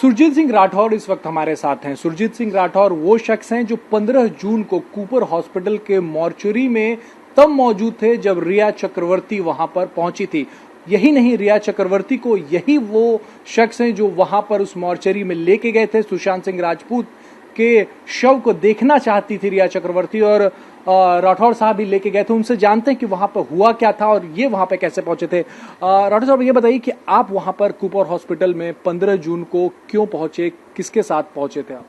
सुरजीत सिंह राठौर इस वक्त हमारे साथ हैं। सुरजीत सिंह राठौर वो शख्स हैं जो 15 जून को कूपर हॉस्पिटल के मॉर्चरी में तब मौजूद थे जब रिया चक्रवर्ती वहां पर पहुंची थी। यही नहीं, रिया चक्रवर्ती को यही वो शख्स हैं जो वहां पर उस मॉर्चरी में लेके गए थे। सुशांत सिंह राजपूत के शव को देखना चाहती थी रिया चक्रवर्ती और राठौर साहब भी लेके गए थे। उनसे जानते हैं कि वहां पर हुआ क्या था और ये वहां पे कैसे पहुंचे थे। राठौर साहब, ये बताइए कि आप वहां पर कूपर हॉस्पिटल में 15 जून को क्यों पहुंचे, किसके साथ पहुंचे थे आप?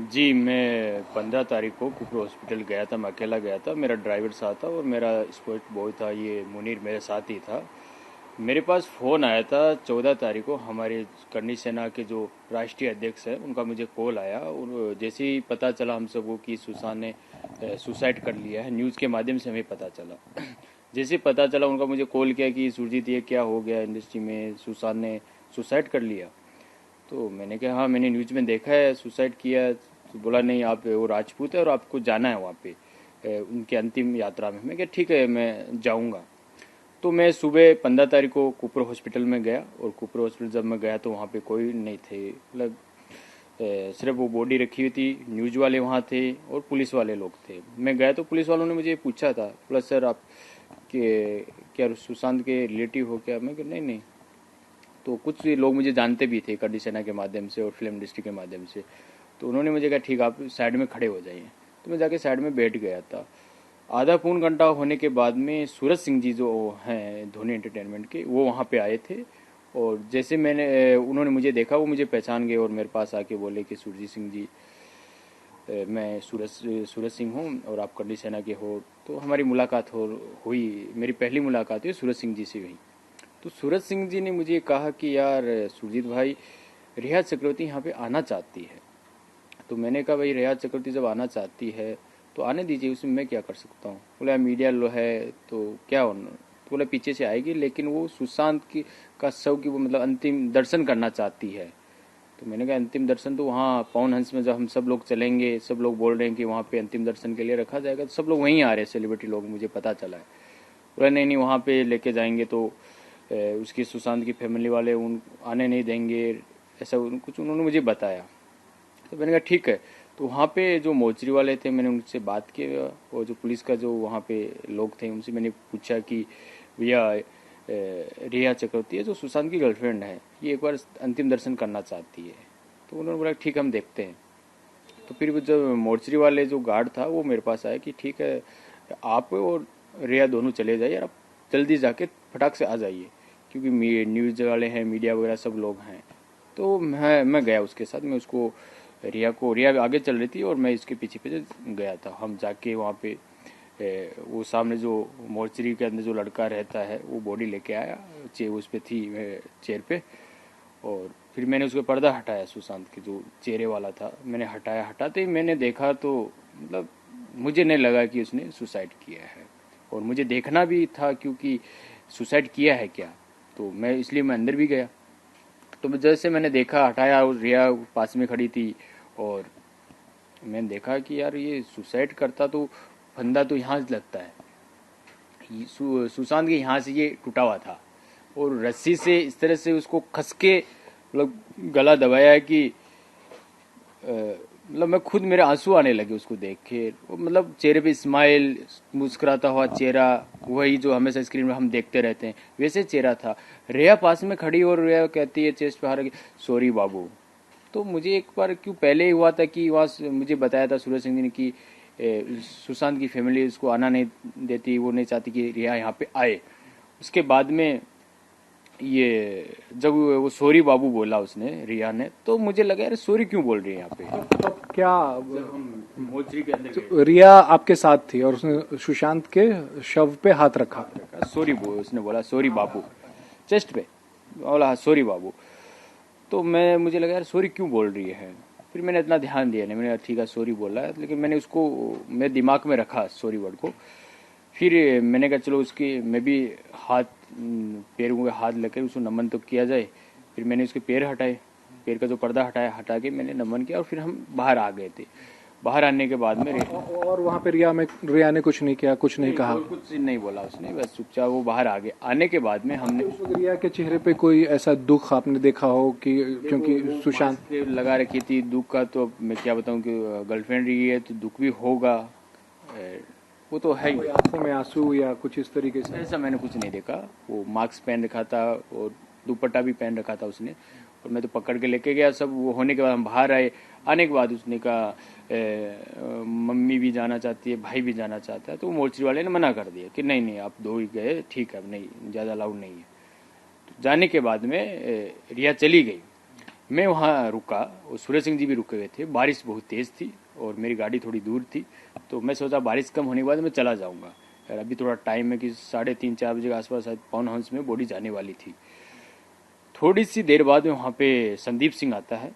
जी, मैं 15 तारीख को कूपर हॉस्पिटल गया था। मैं अकेला गया था, मेरा ड्राइवर साथ था और मेरा स्पोर्ट बॉय था, ये मुनीर मेरे साथ ही था। मेरे पास फ़ोन आया था 14 तारीख को, हमारे करनी सेना के जो राष्ट्रीय अध्यक्ष हैं उनका मुझे कॉल आया और जैसे ही पता चला हम सबको कि सुशांत ने सुसाइड कर लिया है, न्यूज़ के माध्यम से हमें पता चला। जैसे पता चला उनका मुझे कॉल किया कि सुरजीत ये क्या हो गया इंडस्ट्री में, सुशांत ने सुसाइड कर लिया। तो मैंने कहा हाँ, मैंने न्यूज़ में देखा है सुसाइड किया। तो बोला नहीं, आप वो राजपूत है और आपको जाना है वहाँ पे उनके अंतिम यात्रा में। मैं कहा ठीक है, मैं जाऊँगा। तो मैं सुबह 15 तारीख को कूपर हॉस्पिटल में गया और कूपर हॉस्पिटल जब मैं गया तो वहाँ पे कोई नहीं थे। मतलब सिर्फ वो बॉडी रखी हुई थी, न्यूज़ वाले वहाँ थे और पुलिस वाले लोग थे। मैं गया तो पुलिस वालों ने मुझे पूछा था, बोला सर आप के क्या सुशांत के रिलेटिव हो क्या? मैं कहा नहीं नहीं। तो कुछ लोग मुझे जानते भी थे करनी सेना के माध्यम से और फिल्म इंडस्ट्री के माध्यम से। तो उन्होंने मुझे कहा ठीक, आप साइड में खड़े हो जाइए। तो मैं जाके साइड में बैठ गया था। आधा पौन घंटा होने के बाद में सूरज सिंह जी जो हैं धोनी एंटरटेनमेंट के, वो वहाँ पे आए थे और जैसे उन्होंने मुझे देखा, वो मुझे पहचान गए और मेरे पास आके बोले कि सुरजीत सिंह जी, मैं सूरज सिंह हूँ और आप करनी सेना के हो। तो हमारी मुलाकात हुई, मेरी पहली मुलाकात हुई सूरज सिंह जी से हुई। तो सूरज सिंह जी ने मुझे कहा कि यार सुरजीत भाई, रिया चक्रवर्ती यहाँ पे आना चाहती है। तो मैंने कहा भाई, रिया चक्रवर्ती जब आना चाहती है तो आने दीजिए, उसमें मैं क्या कर सकता हूँ। बोला मीडिया लो है तो क्या होना। तो बोला पीछे से आएगी, लेकिन वो सुशांत की का शव की वो मतलब अंतिम दर्शन करना चाहती है। तो मैंने कहा अंतिम दर्शन तो वहाँ पवन हंस में जब हम सब लोग चलेंगे, सब लोग बोल रहे हैं कि वहाँ पे अंतिम दर्शन के लिए रखा जाएगा, तो सब लोग वहीं आ रहे हैं, सेलिब्रिटी लोग, मुझे पता चला है। बोला नहीं नहीं, वहाँ पे लेके जाएंगे तो उसकी सुशांत की फैमिली वाले उन आने नहीं देंगे, ऐसा कुछ उन्होंने मुझे बताया। तो मैंने कहा ठीक है। तो वहाँ पे जो मोचरी वाले थे, मैंने उनसे बात की और जो पुलिस का जो वहाँ पे लोग थे उनसे मैंने पूछा कि भैया, रिया चक्रवर्ती है जो सुशांत की गर्लफ्रेंड है, ये एक बार अंतिम दर्शन करना चाहती है। तो उन्होंने बोला ठीक, हम देखते हैं। तो फिर जब मोर्चरी वाले जो गार्ड था वो मेरे पास आया कि ठीक है, आप और रिया दोनों चले जाइए, आप जल्दी जाके फटाक से आ जाइए, क्योंकि न्यूज़ वाले हैं, मीडिया वगैरह सब लोग हैं। तो मैं गया उसके साथ। मैं उसको रिया आगे चल रही थी और मैं इसके पीछे पीछे गया था। हम जाके वहाँ पे वो सामने जो मोर्चरी के अंदर जो लड़का रहता है वो बॉडी लेके आया, उस पे थी चेयर पे। और फिर मैंने उसका पर्दा हटाया, सुशांत के जो चेहरे वाला था मैंने हटाया। हटाते ही मैंने देखा तो मतलब मुझे नहीं लगा कि उसने सुसाइड किया है, और मुझे देखना भी था क्योंकि सुसाइड किया है क्या। तो मैं इसलिए मैं अंदर भी गया। तो जैसे मैंने देखा, हटाया, और रिया पास में खड़ी थी और मैंने देखा कि यार ये सुसाइड करता तो फंदा तो यहाँ से लगता है। सुशांत के यहाँ से ये टूटा हुआ था और रस्सी से इस तरह से उसको खस के मतलब गला दबाया है कि मतलब मैं खुद, मेरे आंसू आने लगे उसको देख के। मतलब चेहरे पे स्माइल, मुस्कुराता हुआ चेहरा, वही जो हमेशा स्क्रीन में हम देखते रहते हैं वैसे चेहरा था। रिया पास में खड़ी और रिया कहती है चेस्ट पे हार के, सॉरी बाबू। तो मुझे एक बार क्यों पहले ही हुआ था कि वहाँ मुझे बताया था सूरज सिंह ने कि सुशांत की फैमिली उसको आना नहीं देती, वो नहीं चाहती कि रिया यहाँ पे आए। उसके बाद में ये जब वो सॉरी बाबू बोला उसने, रिया ने, तो मुझे लगा यार सॉरी क्यों बोल रही है यहाँ पे। तो क्या मोचरी के अंदर रिया आपके साथ थी और उसने सुशांत के शव पे हाथ रखा? सॉरी उसने बोला, सॉरी बाबू, चेस्ट पे बोला सॉरी बाबू। तो मुझे लगा यार सॉरी क्यों बोल रही है। फिर मैंने इतना ध्यान दिया नहीं, मैंने ठीक है सॉरी बोला है, लेकिन मैंने उसको मेरे दिमाग में रखा सॉरी वर्ड को। फिर मैंने कहा चलो उसकी मैं भी हाथ, पैरों के हाथ लेकर उसको नमन तो किया जाए। फिर मैंने उसके पैर हटाए, पैर का जो पर्दा हटा के मैंने नमन किया और फिर हम बाहर आ गए थे। बाहर आने के बाद में और वहाँ पे रिया ने कुछ नहीं किया, कुछ नहीं कहा? कुछ नहीं बोला उसने, बस चुपचाप वो बाहर आ गए। आने के बाद में हमने उस वक्त रिया के चेहरे पे कोई ऐसा दुख आपने देखा हो कि क्योंकि सुशांत मास्क लगा रखी थी, दुख का तो मैं क्या बताऊं कि गर्लफ्रेंड रही है तो दुख भी होगा, वो तो है ही। आंखों में आंसू या कुछ इस तरीके से? ऐसा मैंने कुछ नहीं देखा। वो मास्क पहन रखा था और दुपट्टा भी पहन रखा था उसने, और मैं तो पकड़ के लेके गया। सब वो होने के बाद हम बाहर आए। आने के बाद उसने कहा मम्मी भी जाना चाहती है, भाई भी जाना चाहता है, तो मोर्चरी वाले ने मना कर दिया कि नहीं नहीं आप दो ही गए, ठीक है, अब नहीं ज़्यादा अलाउड नहीं है। तो जाने के बाद में रिया चली गई। मैं वहाँ रुका और सूरज सिंह जी भी रुके हुए थे। बारिश बहुत तेज़ थी और मेरी गाड़ी थोड़ी दूर थी, तो मैं सोचा बारिश कम होने के बाद मैं चला जाऊँगा यार, अभी थोड़ा टाइम है कि 3:30-4 बजे के आसपास शायद पवन हंस में बॉडी जाने वाली थी। थोड़ी सी देर बाद में वहाँ पे संदीप सिंह आता है।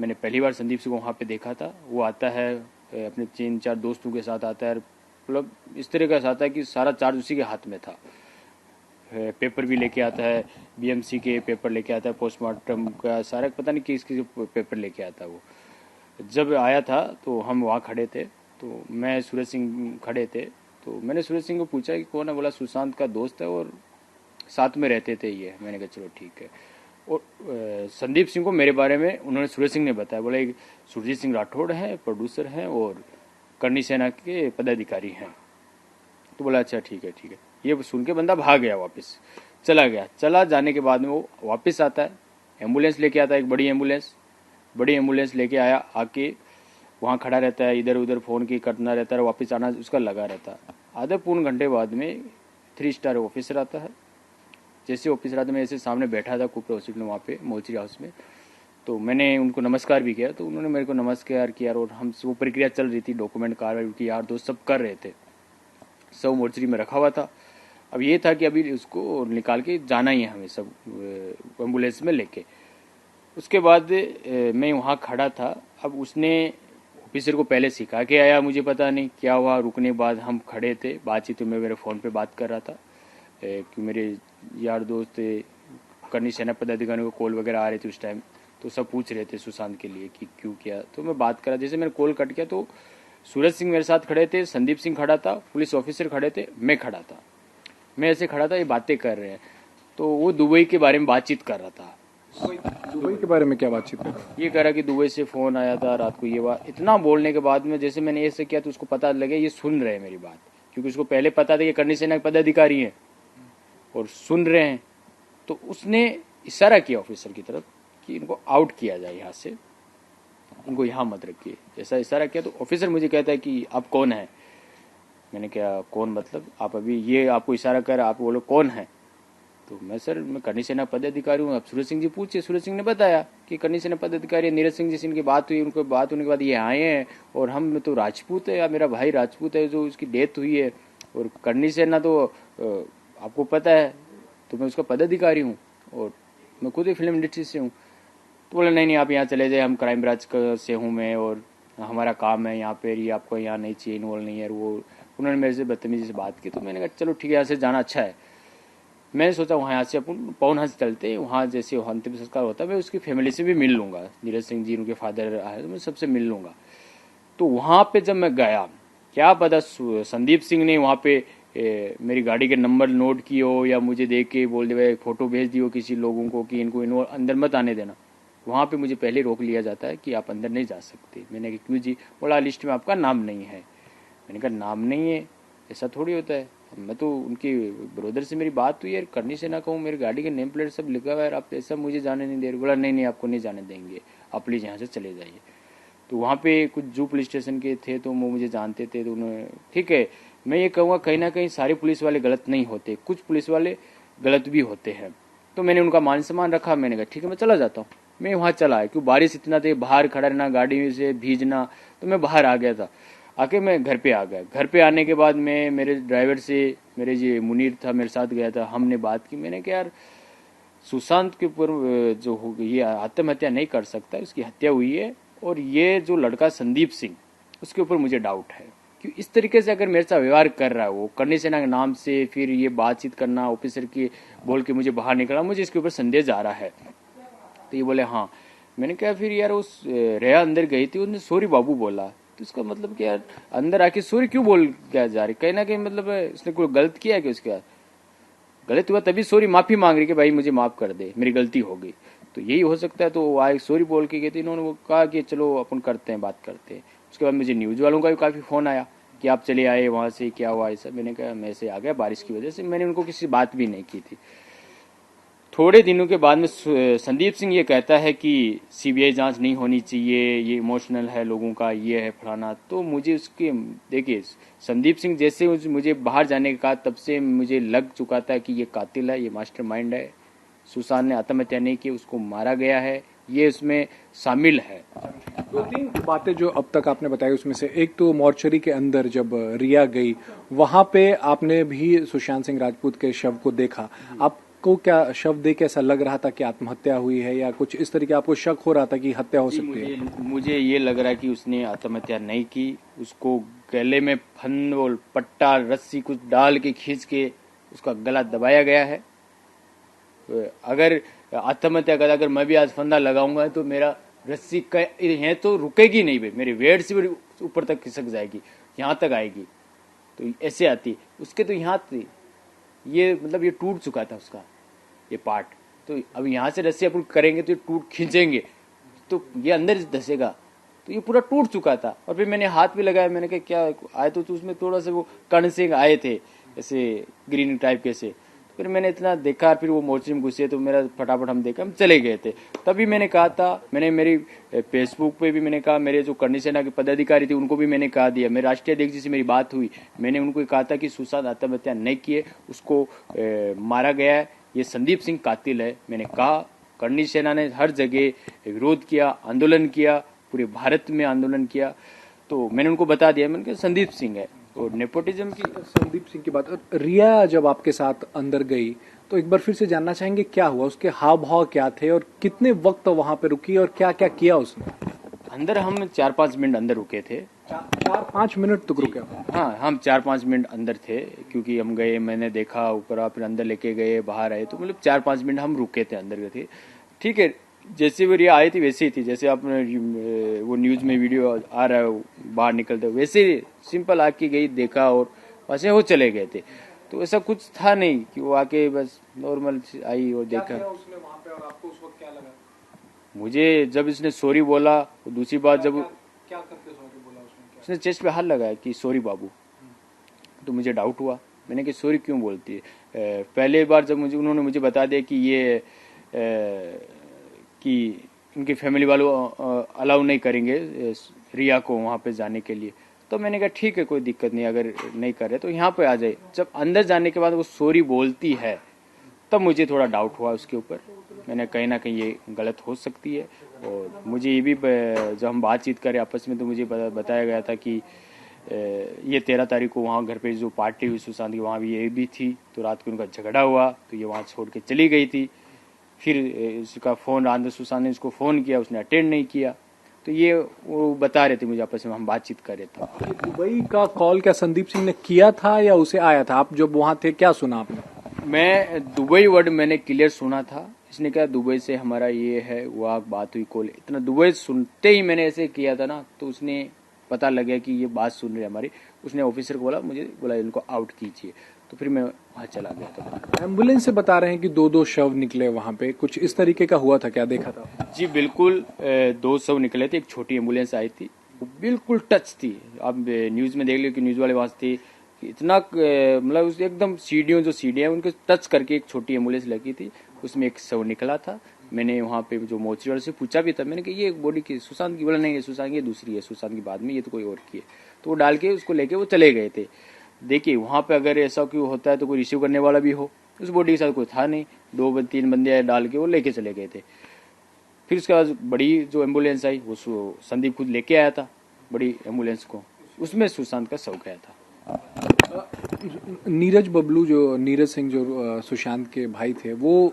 मैंने पहली बार संदीप सिंह को वहाँ पे देखा था। वो आता है अपने 3-4 दोस्तों के साथ आता है, मतलब इस तरह का आता है कि सारा चार्ज उसी के हाथ में था। पेपर भी लेके आता है, बीएमसी के पेपर लेके आता है, पोस्टमार्टम का सारा पता नहीं किस किस पेपर लेके आता है। वो जब आया था तो हम वहाँ खड़े थे, तो मैं सूरज सिंह खड़े थे, तो मैंने सूरज सिंह को पूछा कि कौन है? बोला सुशांत का दोस्त है और साथ में रहते थे ये। मैंने कहा चलो ठीक है। और संदीप सिंह को मेरे बारे में उन्होंने सूरज सिंह ने बताया, बोला सुरजीत सिंह राठौड़ हैं, प्रोड्यूसर हैं और करनी सेना के पदाधिकारी हैं। तो बोला अच्छा ठीक है ठीक है। ये सुन के बंदा भाग गया, वापस चला गया। चला जाने के बाद में वो वापस आता है, एम्बुलेंस लेके आता है, एक बड़ी एम्बुलेंस लेके आया। आके वहाँ खड़ा रहता है, इधर उधर फ़ोन की करना रहता है, वापस आना उसका लगा रहता है। आधे पौन घंटे बाद में 3 स्टार ऑफिसर आता है। जैसे ऑफिसर आता, मैं ऐसे सामने बैठा था कुपरा हॉस्पिटल में, वहाँ पे मोचरी हाउस में, तो मैंने उनको नमस्कार भी किया। तो उन्होंने मेरे को नमस्कार किया और हम वो प्रक्रिया चल रही थी, डॉक्यूमेंट कार्रवाई की, यार दोस्त सब कर रहे थे, सब मोर्चरी में रखा हुआ था। अब ये था कि अभी उसको निकाल के जाना ही है हमें, सब एम्बुलेंस में लेके। उसके बाद मैं वहाँ खड़ा था। अब उसने ऑफिसर को पहले सिखा के आया, मुझे पता नहीं क्या हुआ। रुकने के बाद हम खड़े थे, बातचीत में मेरे फ़ोन पे बात कर रहा था कि मेरे यार दोस्त करनी सेना पदाधिकारियों को कॉल वगैरह आ रहे थे उस टाइम, तो सब पूछ रहे थे सुशांत के लिए कि क्यों किया। तो मैं बात करा, जैसे मैंने कॉल कट किया तो सूरज सिंह मेरे साथ खड़े थे, संदीप सिंह खड़ा था, पुलिस ऑफिसर खड़े थे, मैं खड़ा था। मैं ऐसे खड़ा था, ये बातें कर रहे हैं। तो वो दुबई के बारे में बातचीत कर रहा था। दुबई के बारे में क्या बातचीत कर? ये कह रहा कि दुबई से फ़ोन आया था रात को, ये बात। इतना बोलने के बाद में जैसे मैंने ऐसे किया तो उसको पता लगे ये सुन रहे हैं मेरी बात, क्योंकि उसको पहले पता था कि करनी सेना के पदाधिकारी हैं और सुन रहे हैं। तो उसने इशारा किया ऑफिसर की तरफ कि इनको आउट किया जाए यहाँ से, इनको यहाँ मत रखिए, जैसा इशारा किया। तो ऑफिसर मुझे कहता है कि आप कौन है? मैंने क्या कौन मतलब? आप अभी ये आपको इशारा कर, आप बोलो कौन है? तो मैं सर मैं करनी सेना पदाधिकारी हूँ। अब सूरज सिंह जी पूछे, सूरज सिंह ने बताया कि करनी सेना पदाधिकारी नीरज सिंह जी से इनकी बात हुई, उनको बात होने के बाद ये आए हैं और हम तो राजपूत है, या मेरा भाई राजपूत है जो उसकी डेथ हुई है, और करनी सेना तो आपको पता है, तो मैं उसका पदाधिकारी हूँ और मैं खुद ही फिल्म इंडस्ट्री से हूँ। तो बोला नहीं नहीं आप यहाँ चले जाए, हम क्राइम ब्रांच से हूँ मैं और हमारा काम है यहाँ पे, ये आपको यहाँ नहीं चाहिए, इन्वॉल्व नहीं है। वो उन्होंने मेरे से बदतमीजी से बात की। तो मैंने कहा चलो ठीक है, यहाँ से जाना अच्छा है। मैंने सोचा वहाँ यहाँ से अपन पवन हंस चलते, वहाँ जैसे अंतिम संस्कार होता है मैं उसकी फैमिली से भी मिल लूँगा, नीरज सिंह जी उनके फादर आए तो मैं सबसे मिल लूँगा। तो वहाँ पे जब मैं गया, क्या पता संदीप सिंह ने वहाँ पे मेरी गाड़ी के नंबर नोट किए हो या मुझे देख के बोल दे फोटो भेज दियो किसी लोगों को कि इनको अंदर मत आने देना। वहाँ पे मुझे पहले रोक लिया जाता है कि आप अंदर नहीं जा सकते। मैंने कहा क्यों जी? बोला लिस्ट में आपका नाम नहीं है। मैंने कहा नाम नहीं है, ऐसा थोड़ी होता है, मैं तो उनके ब्रदर से मेरी बात हुई है, करनी से ना कहूँ, मेरी गाड़ी के नेम प्लेट सब लिखा हुआ है, आप ऐसा मुझे जाने नहीं दे रहे। बोला नहीं नहीं आपको नहीं जाने देंगे, आप प्लीज़ यहाँ से चले जाइए। तो वहाँ पे कुछ जू पुलिस स्टेशन के थे तो वो मुझे जानते थे, तो उन्होंने ठीक है। मैं ये कहूँगा कहीं ना कहीं सारे पुलिस वाले गलत नहीं होते, कुछ पुलिस वाले गलत भी होते हैं। तो मैंने उनका मान सम्मान रखा, मैंने कहा ठीक है मैं चला जाता हूँ। मैं वहाँ चला है, क्यों बारिश इतना थे, बाहर खड़ा रहना, गाड़ी से भीजना, तो मैं बाहर आ गया था। आके मैं घर पे आ गया। घर पे आने के बाद मैं मेरे ड्राइवर से, मेरे जो मुनीर था मेरे साथ गया था, हमने बात की। मैंने कहा यार सुशांत के ऊपर जो हो गई ये आत्महत्या नहीं कर सकता, उसकी हत्या हुई है, और ये जो लड़का संदीप सिंह उसके ऊपर मुझे डाउट है कि इस तरीके से अगर मेरे साथ व्यवहार कर रहा है वो करनी सेना के नाम से, फिर ये बातचीत करना, ऑफिसर की बोल के मुझे बाहर निकला, मुझे इसके ऊपर संदेह जा रहा है। तो ये बोले हाँ। मैंने कहा फिर यार उस रेया अंदर गई थी, उसने सॉरी बाबू बोला, तो इसका मतलब कि यार अंदर आके सॉरी क्यों बोल क्या जा रही, कहीं ना कहीं मतलब इसने कोई गलत किया है कि उसके बाद गलत हुआ तभी सॉरी माफी मांग रही कि भाई मुझे माफ कर दे, मेरी गलती हो गई, तो यही हो सकता है। तो वो आए सॉरी बोल के गए थे, इन्होंने वो कहा कि चलो अपन करते हैं, बात करते हैं। उसके बाद मुझे न्यूज़ वालों का भी काफ़ी फ़ोन आया कि आप चले आए वहाँ से, क्या हुआ ऐसा। मैंने कहा मैं ऐसे आ गया बारिश की वजह से, मैंने उनको किसी बात भी नहीं की थी। थोड़े दिनों के बाद में संदीप सिंह ये कहता है कि सीबीआई जांच नहीं होनी चाहिए, ये इमोशनल है लोगों का, ये है फलाना। तो मुझे उसके देखिए संदीप सिंह जैसे मुझे बाहर जाने का तब से मुझे लग चुका था कि ये कातिल है, ये मास्टरमाइंड है। सुशांत ने आत्महत्या नहीं की, उसको मारा गया है, ये इसमें शामिल है। दो तीन बातें जो अब तक आपने बताई उसमें से एक तो मॉर्चरी के अंदर जब रिया गई वहां पे आपने भी सुशांत सिंह राजपूत के शव को देखा। आपको क्या शव देख के ऐसा लग रहा था कि आत्महत्या हुई है या कुछ इस तरीके आपको शक हो रहा था कि हत्या हो सकती है? मुझे ये लग रहा है कि उसने आत्महत्या नहीं की, उसको गले में फन और पट्टा रस्सी कुछ डाल के खींच के उसका गला दबाया गया है। अगर आत्महत्या कर, अगर मैं भी आज फंदा लगाऊंगा तो मेरा रस्सी है तो रुकेगी नहीं भाई, मेरे वेट से भी ऊपर तक खिसक जाएगी, यहाँ तक आएगी। तो ऐसे आती उसके, तो यहाँ थी ये, मतलब ये टूट चुका था उसका ये पार्ट। तो अब यहाँ से रस्सी अपन करेंगे तो ये टूट खींचेंगे तो ये अंदर धसेगा, तो ये पूरा टूट चुका था। और फिर मैंने हाथ भी लगाया, मैंने कहा क्या आए तो उसमें थोड़ा सा वो कण से आए थे ऐसे ग्रीन टाइप के से। फिर मैंने इतना देखा, फिर वो मोर्चे में घुसे तो मेरा फटाफट हम देखा, हम चले गए थे। तभी मैंने कहा था, मैंने मेरी फेसबुक पे भी मैंने कहा, मेरे जो करनी सेना के पदाधिकारी थे उनको भी मैंने कहा दिया, मेरे राष्ट्रीय अध्यक्ष जी से मेरी बात हुई, मैंने उनको कहा था कि सुशांत आत्महत्या नहीं किए, उसको मारा गया है, ये संदीप सिंह कातिल है। मैंने कहा करनी सेना ने हर जगह विरोध किया, आंदोलन किया, पूरे भारत में आंदोलन किया। तो मैंने उनको बता दिया, मैंने कहा संदीप सिंह है। और नेपोटिज्म की, संदीप सिंह की बात, रिया जब आपके साथ अंदर गई तो एक बार फिर से जानना चाहेंगे क्या हुआ, उसके हाव भाव क्या थे और कितने वक्त वहां पे रुकी और क्या क्या किया उसने? अंदर हम 4-5 मिनट अंदर रुके थे। 4-5 मिनट तक रुके? हाँ, हम 4-5 मिनट अंदर थे, क्योंकि हम गए, मैंने देखा ऊपर, फिर अंदर लेके गए, बाहर आए, तो मतलब 4-5 मिनट हम रुके थे, अंदर गए थे। ठीक है, जैसे वो रिया आई थी वैसे ही थी, जैसे आपने वो न्यूज में वीडियो आ रहा है बाहर निकलते, वैसे सिंपल आके गई, देखा और वैसे वो चले गए थे। तो ऐसा कुछ था नहीं कि वो आके बस नॉर्मल आई और देखा। उसने वहां पे और आपको उस वक्त क्या लगा? मुझे जब इसने सॉरी बोला, दूसरी बात जब क्या करके सॉरी बोला उसने चेस्ट पे हाथ लगाया कि सॉरी बाबू, तो मुझे डाउट हुआ। मैंने कि सॉरी क्यों बोलती है? पहले बार जब उन्होंने मुझे बता दिया कि ये कि उनकी फैमिली वालों अलाउ नहीं करेंगे रिया को वहाँ पे जाने के लिए, तो मैंने कहा ठीक है कोई दिक्कत नहीं, अगर नहीं कर रहे तो यहाँ पे आ जाए। जब अंदर जाने के बाद वो सॉरी बोलती है तब मुझे थोड़ा डाउट हुआ उसके ऊपर। मैंने कहीं ना कहीं ये गलत हो सकती है। और मुझे ये भी जब हम बातचीत करें आपस में तो मुझे बताया गया था कि ये 13 तारीख को वहाँ घर पे जो पार्टी हुई सुशांत की, वहाँ भी ये भी थी, तो रात को उनका झगड़ा हुआ तो ये वहाँ छोड़ के चली गई थी। फिर इसका फ़ोन आंध्र सुशांत ने इसको फ़ोन किया, उसने अटेंड नहीं किया। तो ये वो बता रहे थे मुझे, आपस में हम बातचीत कर रहे थे। दुबई का कॉल क्या संदीप सिंह ने किया था या उसे आया था? आप जब वहां थे क्या सुना आपने? मैं दुबई वर्ड मैंने क्लियर सुना था। इसने कहा दुबई से हमारा ये है, वो बात हुई कॉल, इतना दुबई सुनते ही मैंने ऐसे किया था ना, तो उसने पता लगा कि ये बात सुन रही है हमारी। उसने ऑफिसर को बोला, मुझे बोला इनको आउट कीजिए, तो फिर मैं वहाँ चला गया था। एम्बुलेंस से बता रहे हैं कि 2-2 शव निकले वहां पे, कुछ इस तरीके का हुआ था क्या, देखा था? जी बिल्कुल, 2 शव निकले थे। एक छोटी एम्बुलेंस आई थी, वो बिल्कुल टच थी। आप न्यूज में देख लो कि न्यूज वाले वहां थे, इतना मतलब उस एकदम सीढ़ियों जो सीढ़ियाँ उनको टच करके एक छोटी एम्बुलेंस लगी थी, उसमें एक शव निकला था। मैंने वहाँ पे जो मोर्चरी वाले से पूछा भी था, मैंने कहा ये बॉडी की सुशांत की? बोला नहीं ये सुशांत की दूसरी है, सुशांत की बाद में, ये तो कोई और की है। तो वो डाल के उसको लेके वो चले गए थे। देखिए वहाँ पे अगर ऐसा क्यों होता है तो कोई रिसीव करने वाला भी हो, उस बॉडी के साथ कोई था नहीं, 2-3 बंदे डाल के वो लेके चले गए थे। फिर उसके बाद बड़ी जो एम्बुलेंस आई वो संदीप खुद लेके आया था बड़ी एम्बुलेंस को, उसमें सुशांत का शव गया था। नीरज सिंह जो सुशांत के भाई थे, वो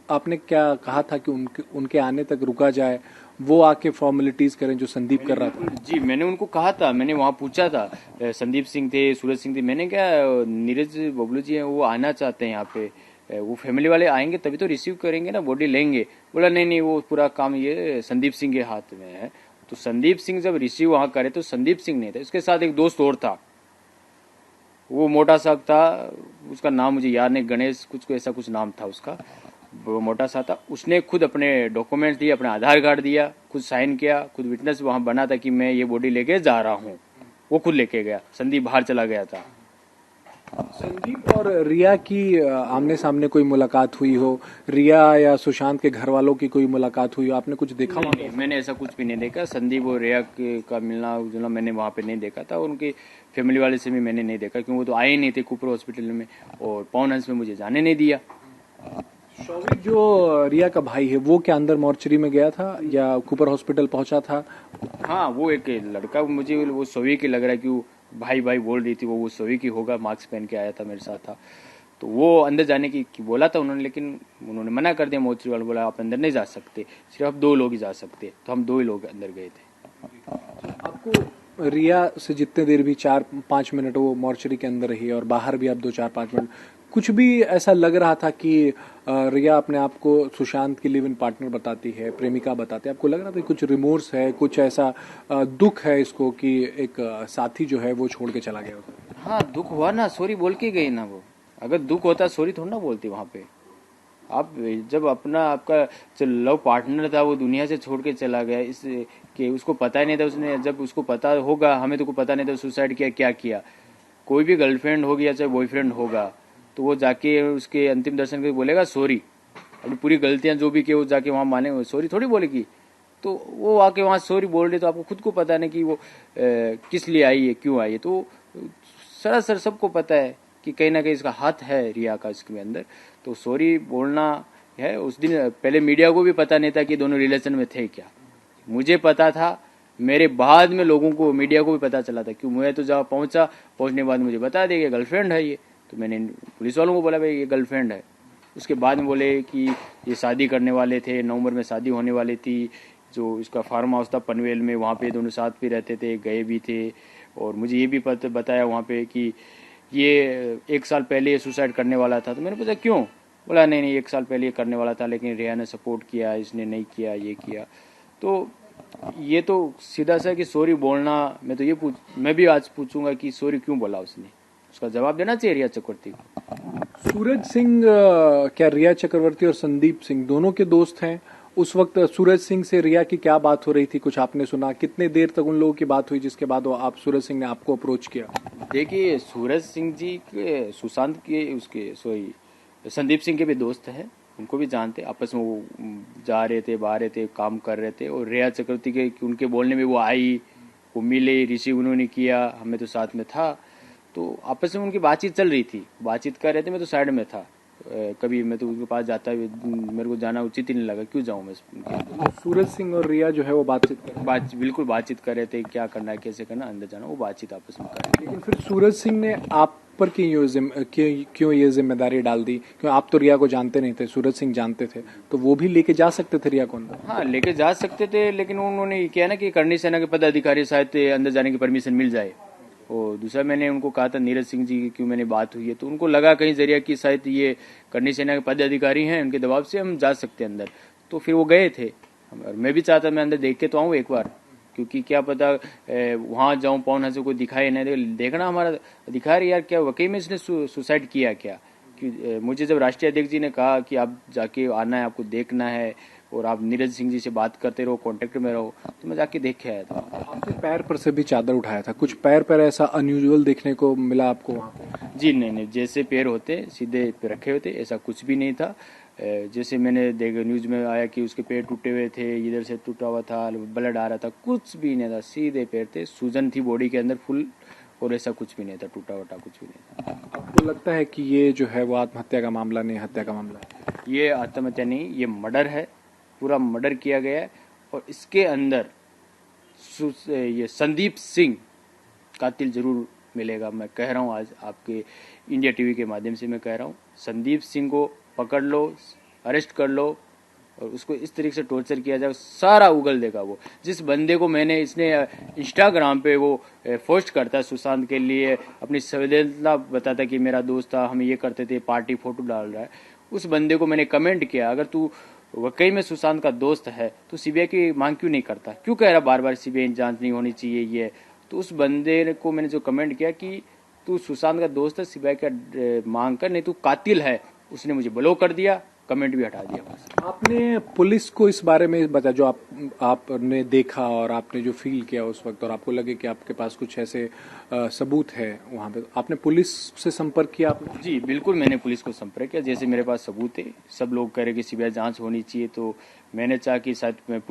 आपने क्या कहा था कि उनके आने तक रुका जाए, वो आके फॉर्मेलिटीज करें जो संदीप कर रहा था? जी मैंने उनको कहा था, मैंने वहाँ पूछा था, संदीप सिंह थे, सूरज सिंह थे, मैंने क्या नीरज बबलू जी हैं वो आना चाहते हैं यहाँ पे, वो फैमिली वाले आएंगे तभी तो रिसीव करेंगे ना, बॉडी लेंगे। बोला नहीं नहीं वो पूरा काम ये संदीप सिंह के हाथ में है, तो संदीप सिंह जब रिसीव वहां करे तो संदीप सिंह नहीं था, उसके साथ एक दोस्त और था, वो मोटा सा था, उसका नाम मुझे याद नहीं, गणेश कुछ ऐसा कुछ नाम था उसका, वो मोटा सा था। उसने खुद अपने डॉक्यूमेंट्स दिए, अपना आधार कार्ड दिया, खुद साइन किया, खुद विटनेस वहां बना था कि मैं ये बॉडी लेके जा रहा हूँ, वो खुद लेके गया। संदीप बाहर चला गया था। संदीप और रिया की आमने सामने कोई मुलाकात हुई हो, रिया या सुशांत के घर वालों की कोई मुलाकात हुई हो, आपने कुछ देखा वहाँ पे? मैंने ऐसा कुछ भी नहीं देखा। संदीप और रिया का मिलना जुलना मैंने वहाँ पे नहीं देखा था, उनकी फैमिली वाले से भी मैंने नहीं देखा, क्योंकि वो तो आए नहीं थे कुपर हॉस्पिटल में, और पवन हंस में मुझे जाने नहीं दिया। शौविक जो रिया का भाई है वो क्या अंदर मॉर्चरी में गया था या कूपर हॉस्पिटल पहुंचा था? हाँ, वो एक लड़का, मुझे वो सोवी की लग रहा है कि वो भाई भाई बोल रही थी, वो सोवी की होगा, मास्क पहन के आया था, मेरे साथ था। तो वो अंदर जाने की बोला था उन्होंने, लेकिन उन्होंने मना कर दिया। मोर्चरी वाले बोला आप अंदर नहीं जा सकते, सिर्फ 2 लोग ही जा सकते। तो हम 2 ही लोग अंदर गए थे। आपको रिया से जितने देर भी 4-5 मिनट वो मॉर्चरी के अंदर रही और बाहर भी आप 2-4-5 मिनट, कुछ भी ऐसा लग रहा था कि रिया अपने आप को सुशांत की लिव इन पार्टनर बताती है, प्रेमिका बताती है? आपको लग रहा था कि कुछ रिमोर्स है, कुछ ऐसा दुख है इसको कि एक साथी जो है वो छोड़ के चला गया उसे? हाँ, दुख हुआ ना, सॉरी बोल के गई ना वो। अगर दुख होता सॉरी थोड़ा ना बोलती वहां पे। आप जब अपना आपका जो लव पार्टनर था वो दुनिया से छोड़ के चला गया, इस कि उसको पता ही नहीं था, उसने जब उसको पता होगा, हमें तो को पता नहीं था सुसाइड किया क्या किया। कोई भी गर्लफ्रेंड होगी या चाहे बॉयफ्रेंड होगा, तो वो जाके उसके अंतिम दर्शन करके बोलेगा सॉरी, अपनी पूरी गलतियां जो भी की वो जाके वहां माने, सॉरी थोड़ी बोलेगी। तो वो आके वहां सॉरी बोल रही, तो आपको खुद को पता नहीं कि वो किस लिए आई है, क्यों आई है। तो सरासर सबको पता है कि कहीं ना कहीं इसका हाथ है रिया का इसके अंदर। तो सॉरी बोलना है। उस दिन पहले मीडिया को भी पता नहीं था कि दोनों रिलेशन में थे क्या, मुझे पता था। मेरे बाद में लोगों को, मीडिया को भी पता चला था, क्यों मैं तो जहाँ पहुंचा, पहुंचने के बाद मुझे बता दिया गर्लफ्रेंड है ये। तो मैंने पुलिस वालों को बोला भाई ये गर्लफ्रेंड है। उसके बाद में बोले कि ये शादी करने वाले थे, नवंबर में शादी होने वाली थी। जो इसका फार्म हाउस था पनवेल में, वहाँ पे दोनों साथ भी रहते थे, गए भी थे। और मुझे ये भी बताया वहाँ पे कि ये 1 साल पहले ये सुसाइड करने वाला था। तो मैंने पूछा क्यों? बोला नहीं नहीं 1 साल पहले ये करने वाला था, लेकिन रिया ने सपोर्ट किया, इसने नहीं किया, ये किया। तो ये तो सीधा सा कि सॉरी बोलना, मैं भी आज पूछूंगा कि सॉरी क्यों बोला उसने, उसका जवाब देना चाहिए रिया चक्रवर्ती को। सूरज सिंह क्या रिया चक्रवर्ती और संदीप सिंह दोनों के दोस्त हैं? उस वक्त सूरज सिंह से रिया की क्या बात हो रही थी, कुछ आपने सुना? कितने देर तक उन लोगों की बात हुई जिसके बाद वो आप सूरज सिंह ने आपको अप्रोच किया? देखिए, सूरज सिंह जी के, सुशांत के, उसके सॉरी संदीप सिंह के भी दोस्त हैं, उनको भी जानते, आपस में वो जा रहे थे, बाहर रहे थे, काम कर रहे थे। और रिया चक्रवर्ती के उनके बोलने में वो आई, वो मिले, रिसीव उन्होंने किया, हमें तो साथ में था। तो आपस में उनकी बातचीत चल रही थी, बातचीत कर रहे थे, मैं तो साइड में था। कभी मैं तो उनके पास जाता, मेरे को जाना उचित ही नहीं लगा, क्यों जाऊं मैं उनके। सूरज सिंह और रिया जो है वो बिल्कुल बातचीत कर रहे थे, क्या करना है, कैसे करना, अंदर जाना, वो बातचीत आपस में कर रहे थे। लेकिन फिर सूरज सिंह ने आप पर क्यों ये जिम्मेदारी डाल दी? क्यों आप तो रिया को जानते नहीं थे, सूरज सिंह जानते थे, तो वो भी लेके जा सकते थे रिया को अंदर? हाँ, लेके जा सकते थे, लेकिन उन्होंने ये किया ना कि करनी सेना के पदाधिकारी शायद अंदर जाने की परमिशन मिल जाए। और दूसरा मैंने उनको कहा था नीरज सिंह जी की क्यों मैंने बात हुई है, तो उनको लगा कहीं जरिया कि शायद ये करनी सेना के पदाधिकारी हैं, उनके दबाव से हम जा सकते हैं अंदर। तो फिर वो गए थे। और मैं भी चाहता मैं अंदर देख के तो आऊँ एक बार, क्योंकि क्या पता वहां जाऊं, पवन हंस कोई दिखाई नहीं, देखना हमारा अधिकार यार। क्या वाकई में इसने सुसाइड किया क्या? कि मुझे जब राष्ट्रीय अध्यक्ष जी ने कहा कि आप जाके आना है, आपको देखना है, और आप नीरज सिंह जी से बात करते रहो, कांटेक्ट में रहो, तो मैं जाके देख के आया था। आपने पैर पर से भी चादर उठाया था, कुछ पैर पर ऐसा अनयूजुअल देखने को मिला आपको वहाँ पे? जी नहीं, जैसे पैर होते सीधे पे रखे होते, ऐसा कुछ भी नहीं था। जैसे मैंने देखा न्यूज में आया कि उसके पैर टूटे हुए थे, इधर से टूटा हुआ था, ब्लड आ रहा था, कुछ भी नहीं था, सीधे पैर थे। सूजन थी बॉडी के अंदर फुल, और ऐसा कुछ भी नहीं था, टूटा वटा कुछ भी नहीं था। आपको लगता है कि ये जो है वो आत्महत्या का मामला नहीं, हत्या का मामला है? ये आत्महत्या नहीं, ये मर्डर है, पूरा मर्डर किया गया है। और इसके अंदर ये संदीप सिंह कातिल जरूर मिलेगा। मैं कह रहा हूँ आज आपके इंडिया टीवी के माध्यम से मैं कह रहा हूँ, संदीप सिंह को पकड़ लो, अरेस्ट कर लो, और उसको इस तरीके से टॉर्चर किया जाए, सारा उगल देगा वो। जिस बंदे को इसने इंस्टाग्राम पे वो पोस्ट करता है सुशांत के लिए, अपनी संवेदनता बताता कि मेरा दोस्त था, हम ये करते थे, पार्टी फोटो डाल रहा है, उस बंदे को मैंने कमेंट किया, अगर तू वाकई में सुशांत का दोस्त है तो सीबीआई की मांग क्यों नहीं करता, क्यों कह रहा बार बार सीबीआई जांच नहीं होनी चाहिए ये। तो उस बंदे को मैंने जो कमेंट किया कि तू सुशांत का दोस्त है, सीबीआई का मांग कर, नहीं तू कातिल है, उसने मुझे ब्लॉक कर दिया, कमेंट भी हटा दिया। आपने पुलिस को इस बारे में बताया जो आपने देखा और आपने जो फील किया उस वक्त, और आपको लगे कि आपके पास कुछ ऐसे सबूत है वहां पे, आपने पुलिस से संपर्क किया आपने? जी बिल्कुल, मैंने पुलिस को संपर्क किया, जैसे मेरे पास सबूत है, सब लोग कह रहे कि सीबीआई जांच होनी चाहिए, तो मैंने चाहा कि शायद मैं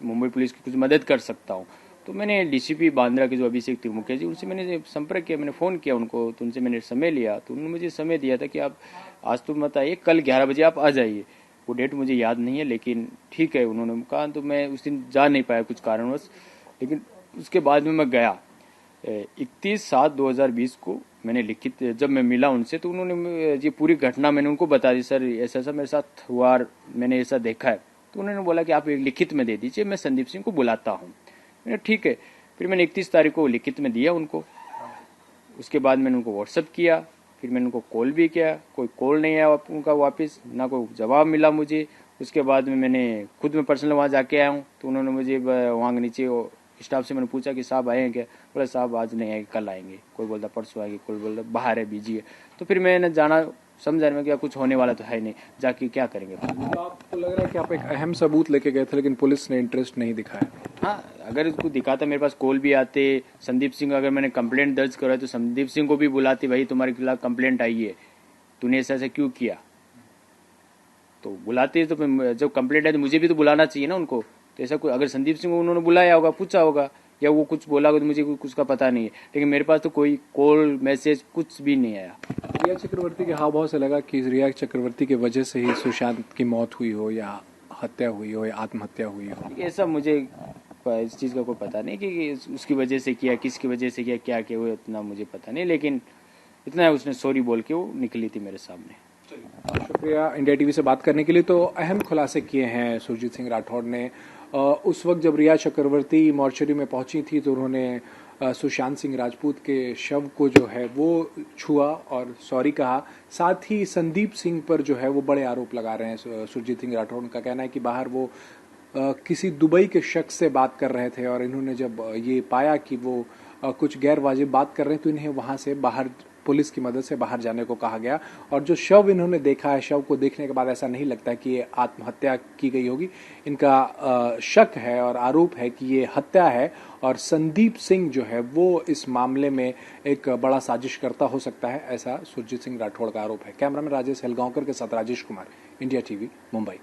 मुंबई पुलिस की कुछ मदद कर सकता हूँ। तो मैंने डीसीपी बांद्रा के जो अभिषेक त्रिमुखिया जी, उनसे मैंने संपर्क किया, मैंने फ़ोन किया उनको, तो उनसे मैंने समय लिया, तो उन्होंने मुझे समय दिया था कि आप आज तो मत आइए, कल 11 बजे आप आ जाइए। वो डेट मुझे याद नहीं है, लेकिन ठीक है उन्होंने कहा। तो मैं उस दिन जा नहीं पाया कुछ कारणवश, लेकिन उसके बाद में मैं गया 31/7/2020 को। मैंने लिखित, जब मैं मिला उनसे तो उन्होंने ये पूरी घटना मैंने उनको बता दी, सर ऐसा ऐसा मेरे साथ हुआ और मैंने ऐसा देखा है। तो उन्होंने बोला कि आप एक लिखित में दे दीजिए, मैं संदीप सिंह को बुलाता हूँ। मैंने ठीक है, फिर मैंने 31 तारीख को लिखित में दिया उनको। उसके बाद मैंने उनको व्हाट्सअप किया, फिर मैंने उनको कॉल भी किया, कोई कॉल नहीं आया उनका वापस, ना कोई जवाब मिला मुझे। उसके बाद में मैंने खुद में पर्सनल वहाँ जाके आया हूँ, तो उन्होंने मुझे वहाँ नीचे स्टाफ से मैंने पूछा कि साहब आए हैं क्या, बोले साहब आज नहीं आएंगे, कल आएंगे, कोई बोलता परसों आएंगे, कोई बोलता बाहर है, बिजी है। तो फिर मैंने जाना, समझा में क्या कुछ होने वाला तो है नहीं, जाके क्या करेंगे। तो आपको लग रहा है कि आप एक अहम सबूत लेके गए थे लेकिन पुलिस ने इंटरेस्ट नहीं दिखाया? हाँ, अगर इसको दिखाता, मेरे पास कॉल भी आते, संदीप सिंह, अगर मैंने कंप्लेंट दर्ज करवाई तो संदीप सिंह को भी बुलाती, भाई तुम्हारे खिलाफ कंप्लेंट आई है, तूने ऐसा क्यों किया, तो बुलाते। तो जब कंप्लेंट आई तो मुझे भी तो बुलाना चाहिए ना उनको। तो ऐसा कोई, अगर संदीप सिंह को उन्होंने बुलाया होगा, पूछा होगा, या वो कुछ बोला होगा, तो मुझे कुछ का पता नहीं है, लेकिन मेरे पास तो कोई कॉल मैसेज कुछ भी नहीं आया। रिया चक्रवर्ती के हाव भाव से लगा कि रिया चक्रवर्ती की वजह से ही सुशांत की मौत हुई हो, या हत्या हुई हो, या आत्महत्या हुई हो? ऐसा मुझे इस चीज़ का कोई पता नहीं कि उसकी वजह से किया, किसकी वजह से किया, क्या किया, वो इतना मुझे पता नहीं, लेकिन इतना है उसने सॉरी बोल के वो निकली थी मेरे सामने। शुक्रिया इंडिया टीवी से बात करने के लिए। तो अहम खुलासे किए हैं सुरजीत सिंह राठौड़ ने। उस वक्त जब रिया चक्रवर्ती मॉर्चरी में पहुंची थी तो उन्होंने सुशांत सिंह राजपूत के शव को जो है वो छुआ और सॉरी कहा। साथ ही संदीप सिंह पर जो है वो बड़े आरोप लगा रहे हैं सुरजीत सिंह राठौड़। उनका कहना है कि बाहर वो किसी दुबई के शख्स से बात कर रहे थे और इन्होंने जब ये पाया कि वो कुछ गैर वाजिब बात कर रहे हैं तो इन्हें वहां से बाहर, पुलिस की मदद से बाहर जाने को कहा गया। और जो शव इन्होंने देखा है, शव को देखने के बाद ऐसा नहीं लगता कि ये आत्महत्या की गई होगी। इनका शक है और आरोप है कि ये हत्या है और संदीप सिंह जो है वो इस मामले में एक बड़ा साजिशकर्ता हो सकता है, ऐसा सुरजीत सिंह राठौड़ का आरोप है। कैमरामैन राजेश हेलगांवकर के साथ राजेश कुमार, इंडिया टीवी, मुंबई।